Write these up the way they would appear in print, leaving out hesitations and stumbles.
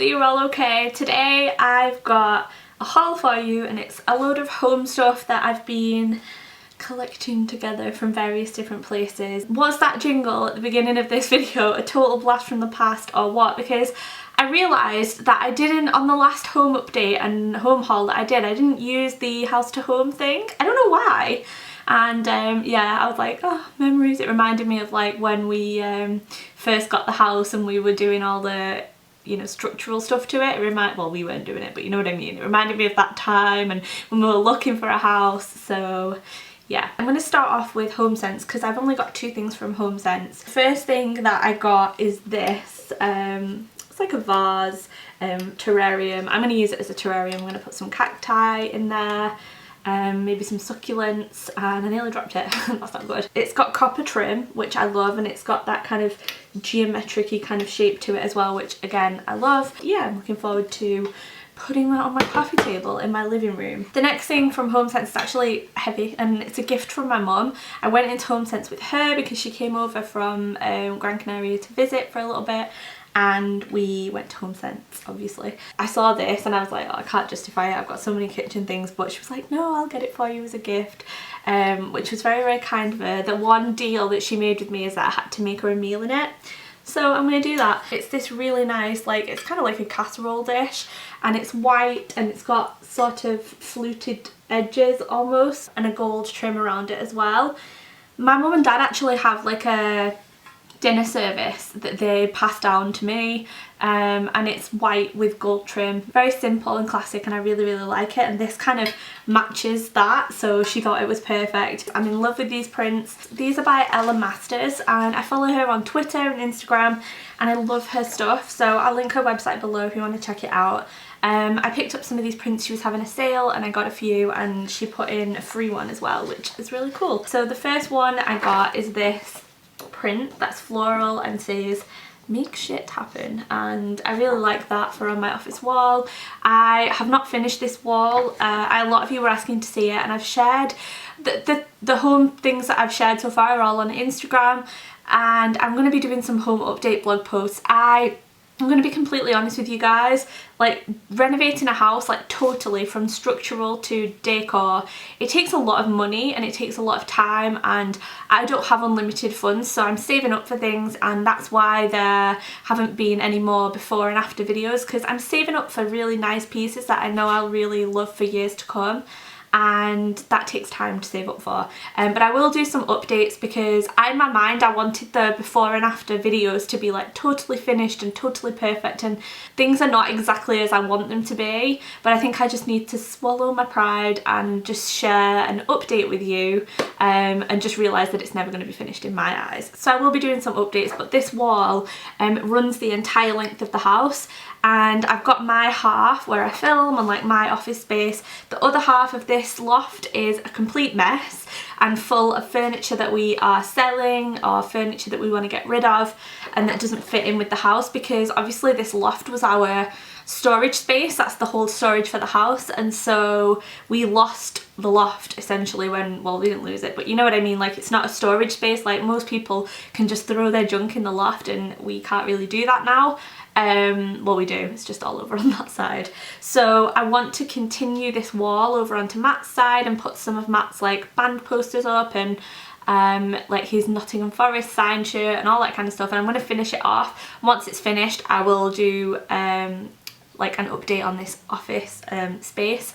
that you're all okay. Today I've got a haul for you and it's a load of home stuff that I've been collecting together from various different places. Was that jingle at the beginning of this video a total blast from the past or what? Because I realised that I didn't, on the last home update and home haul that I didn't use the house to home thing. I don't know why. And yeah, I was like, oh, memories. It reminded me of like when we first got the house and we were doing all the, you know, structural stuff to it. Well, we weren't doing it, but you know what I mean. It reminded me of that time and when we were looking for a house. So yeah, I'm going to start off with HomeSense because I've only got two things from HomeSense. The first thing that I got is this. It's like a vase, terrarium. I'm going to use it as a terrarium. I'm going to put some cacti in there. Maybe some succulents, and I nearly dropped it. That's not good. It's got copper trim, which I love, and it's got that kind of geometric-y kind of shape to it as well, which again I love. Yeah, I'm looking forward to putting that on my coffee table in my living room. The next thing from HomeSense is actually heavy and it's a gift from my mum. I went into HomeSense with her because she came over from Gran Canaria to visit for a little bit, and we went to HomeSense, obviously. I saw this and I was like, oh, I can't justify it, I've got so many kitchen things, but she was like, no, I'll get it for you as a gift, which was very, very kind of her. The one deal that she made with me is that I had to make her a meal in it. So I'm going to do that. It's this really nice, like, it's kind of like a casserole dish, and it's white and it's got sort of fluted edges almost, and a gold trim around it as well. My mum and dad actually have like a dinner service that they passed down to me, and it's white with gold trim. Very simple and classic, and I really, really like it, and this kind of matches that, so she thought it was perfect. I'm in love with these prints. These are by Ella Masters and I follow her on Twitter and Instagram and I love her stuff, so I'll link her website below if you want to check it out. I picked up some of these prints. She was having a sale and I got a few, and she put in a free one as well, which is really cool. So the first one I got is this print that's floral and says make shit happen, and I really like that for on my office wall. I have not finished this wall. A lot of you were asking to see it, and I've shared the home things that I've shared so far are all on Instagram, and I'm going to be doing some home update blog posts. I'm going to be completely honest with you guys, like renovating a house, like totally from structural to decor, it takes a lot of money and it takes a lot of time, and I don't have unlimited funds, so I'm saving up for things, and that's why there haven't been any more before and after videos, because I'm saving up for really nice pieces that I know I'll really love for years to come, and that takes time to save up for. But I will do some updates because in my mind I wanted the before and after videos to be like totally finished and totally perfect, and things are not exactly as I want them to be, but I think I just need to swallow my pride and just share an update with you, and just realise that it's never going to be finished in my eyes. So I will be doing some updates, but this wall runs the entire length of the house, and I've got my half where I film and like my office space. The other half of this loft is a complete mess and full of furniture that we are selling or furniture that we want to get rid of and that doesn't fit in with the house, because obviously this loft was our storage space. That's the whole storage for the house, and so we lost the loft essentially when, well, we didn't lose it, but you know what I mean, like it's not a storage space. Like most people can just throw their junk in the loft, and we can't really do that now. Well, we do, it's just all over on that side. So I want to continue this wall over onto Matt's side and put some of Matt's like band posters up, and like his Nottingham Forest sign shirt and all that kind of stuff, and I'm going to finish it off. Once it's finished I will do like an update on this office space,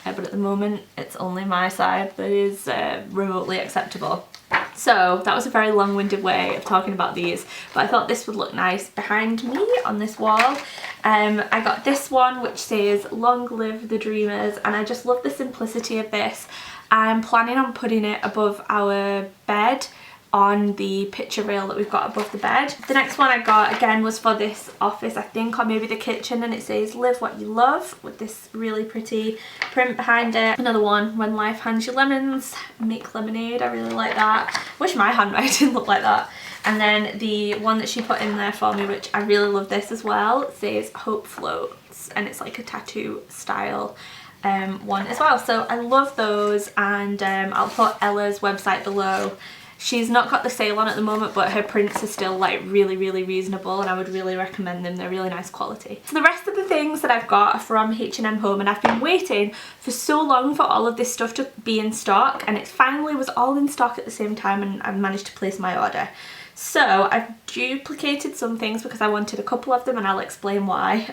but at the moment it's only my side that is remotely acceptable. So that was a very long-winded way of talking about these, but I thought this would look nice behind me on this wall. I got this one which says long live the dreamers, and I just love the simplicity of this. I'm planning on putting it above our bed on the picture rail that we've got above the bed. The next one I got again was for this office, I think, or maybe the kitchen, and it says live what you love with this really pretty print behind it. Another one, when life hands you lemons, make lemonade. I really like that. Wish my handwriting looked like that. And then the one that she put in there for me, which I really love this as well, it says hope floats, and it's like a tattoo style one as well. So I love those, and I'll put Ella's website below. She's not got the sale on at the moment, but her prints are still like really reasonable, and I would really recommend them. They're really nice quality. So the rest of the things that I've got are from H&M Home, and I've been waiting for so long for all of this stuff to be in stock, and it finally was all in stock at the same time, and I managed to place my order. So I've duplicated some things because I wanted a couple of them, and I'll explain why.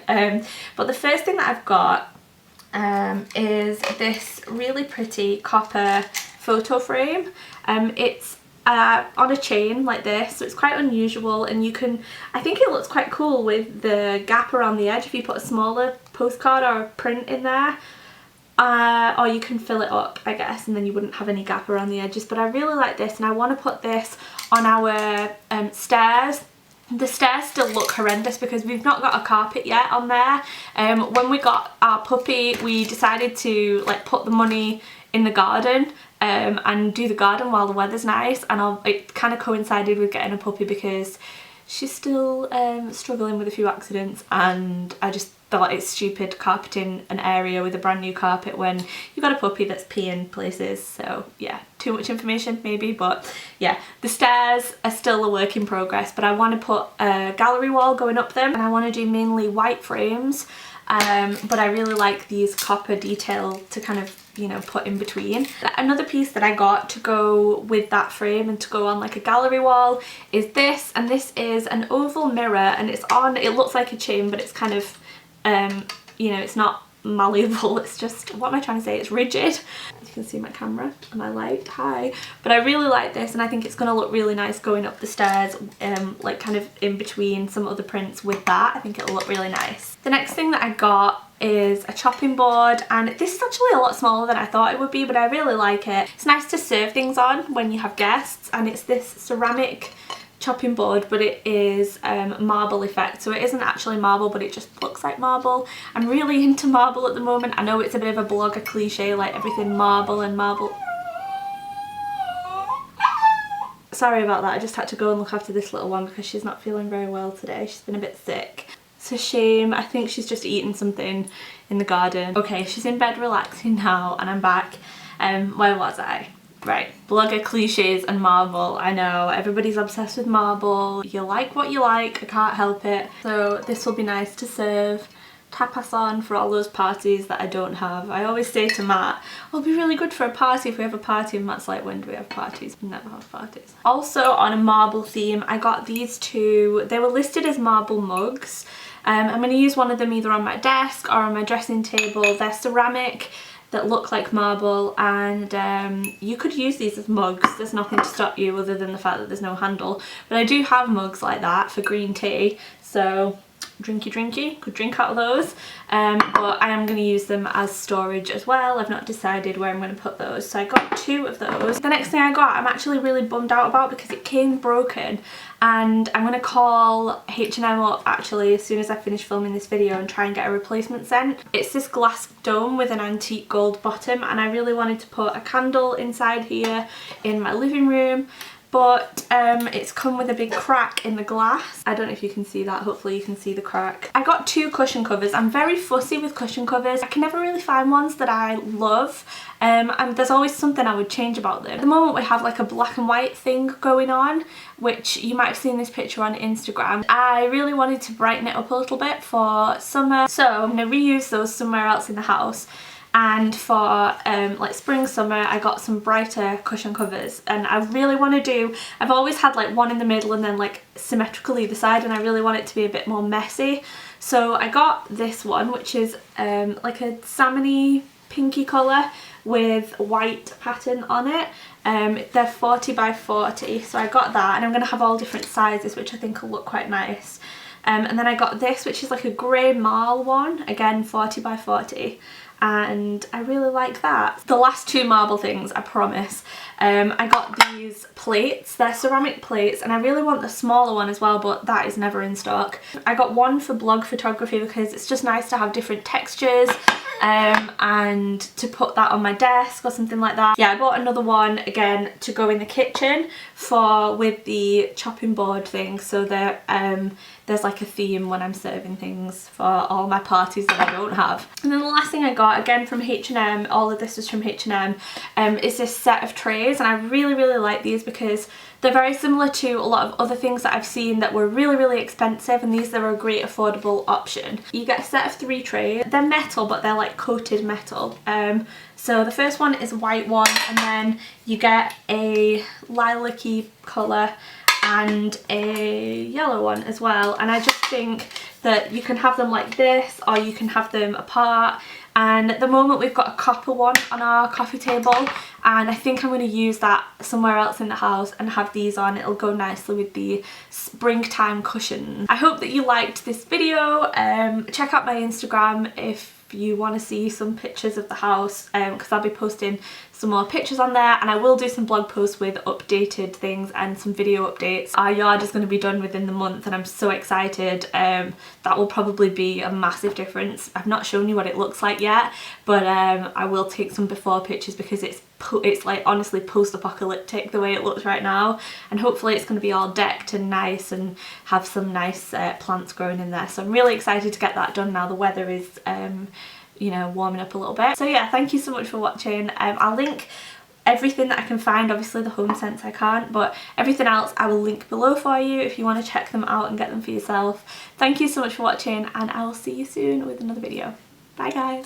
But the first thing that I've got is this really pretty copper photo frame. It's on a chain like this, so it's quite unusual, and you can, I think it looks quite cool with the gap around the edge if you put a smaller postcard or a print in there. Or you can fill it up, I guess, and then you wouldn't have any gap around the edges. But I really like this, and I want to put this on our stairs. The stairs still look horrendous because we've not got a carpet yet on there. When we got our puppy, we decided to like put the money in the garden and do the garden while the weather's nice, and it kind of coincided with getting a puppy because she's still struggling with a few accidents, and I just thought it's stupid carpeting an area with a brand new carpet when you've got a puppy that's peeing places. So yeah, too much information maybe, but yeah, the stairs are still a work in progress, but I want to put a gallery wall going up them, and I want to do mainly white frames, but I really like these copper detail to kind of, you know, put in between. Another piece that I got to go with that frame and to go on like a gallery wall is this, and this is an oval mirror, and it's on, it looks like a chain, but it's kind of you know, it's not malleable, it's just, what am I trying to say, it's rigid. You can see my camera and my light, hi. But I really like this, and I think it's going to look really nice going up the stairs, like kind of in between some other prints with that. I think it'll look really nice. The next thing that I got is a chopping board, and this is actually a lot smaller than I thought it would be, but I really like it. It's nice to serve things on when you have guests, and it's this ceramic chopping board, but it is marble effect, so it isn't actually marble, but it just looks like marble. I'm really into marble at the moment. I know it's a bit of a blogger cliche, like everything marble and marble. Sorry about that, I just had to go and look after this little one because she's not feeling very well today. She's been a bit sick. It's a shame. I think she's just eaten something in the garden. Okay, she's in bed relaxing now, and I'm back. Where was I? Right, blogger cliches and marble. I know, everybody's obsessed with marble. You like what you like, I can't help it. So this will be nice to serve tapas on for all those parties that I don't have. I always say to Matt, oh, it'll be really good for a party if we have a party, and Matt's like, when do we have parties? We never have parties. Also on a marble theme, I got these two. They were listed as marble mugs. I'm going to use one of them either on my desk or on my dressing table. They're ceramic that look like marble, and you could use these as mugs. There's nothing to stop you other than the fact that there's no handle, but I do have mugs like that for green tea, so drinky, could drink out of those, but I am going to use them as storage as well. I've not decided where I'm going to put those, so I got two of those. The next thing I got, I'm actually really bummed out about because it came broken, and I'm going to call H&M up actually as soon as I finish filming this video and try and get a replacement sent. It's this glass dome with an antique gold bottom, and I really wanted to put a candle inside here in my living room, but it's come with a big crack in the glass. I don't know if you can see that, hopefully you can see the crack. I got two cushion covers. I'm very fussy with cushion covers. I can never really find ones that I love, and there's always something I would change about them. At the moment we have like a black and white thing going on, which you might have seen this picture on Instagram. I really wanted to brighten it up a little bit for summer, so I'm going to reuse those somewhere else in the house. And for like spring summer, I got some brighter cushion covers, and I really want to do, I've always had like one in the middle and then like symmetrical either side, and I really want it to be a bit more messy. So I got this one, which is like a salmony pinky colour with white pattern on it. They're 40 by 40, so I got that, and I'm going to have all different sizes, which I think will look quite nice. And then I got this, which is like a grey marl one, again 40 by 40. And I really like that. The last two marble things, I promise. I got these plates. They're ceramic plates, and I really want the smaller one as well, but that is never in stock. I got one for blog photography because it's just nice to have different textures and to put that on my desk or something like that. Yeah, I bought another one again to go in the kitchen with the chopping board thing, so that there's like a theme when I'm serving things for all my parties that I don't have. And then the last thing I got, again from H&M, all of this was from H&M, is this set of trays, and I really like these because they're very similar to a lot of other things that I've seen that were really expensive, and these are a great affordable option. You get a set of 3 trays. They're metal, but they're like coated metal. So the first one is a white one, and then you get a lilac-y colour and a yellow one as well, and I just think that you can have them like this or you can have them apart. And at the moment we've got a copper one on our coffee table, and I think I'm going to use that somewhere else in the house and have these on. It'll go nicely with the springtime cushions. I hope that you liked this video. Check out my Instagram if you want to see some pictures of the house, because I'll be posting some more pictures on there, and I will do some blog posts with updated things and some video updates. Our yard is going to be done within the month, and I'm so excited. That will probably be a massive difference. I've not shown you what it looks like yet, but I will take some before pictures because it's like honestly post-apocalyptic the way it looks right now, and hopefully it's going to be all decked and nice and have some nice plants growing in there. So I'm really excited to get that done now the weather is you know, warming up a little bit. So yeah, thank you so much for watching. I'll link everything that I can find. Obviously the home scents I can't, but everything else I will link below for you if you want to check them out and get them for yourself. Thank you so much for watching, and I will see you soon with another video. Bye guys.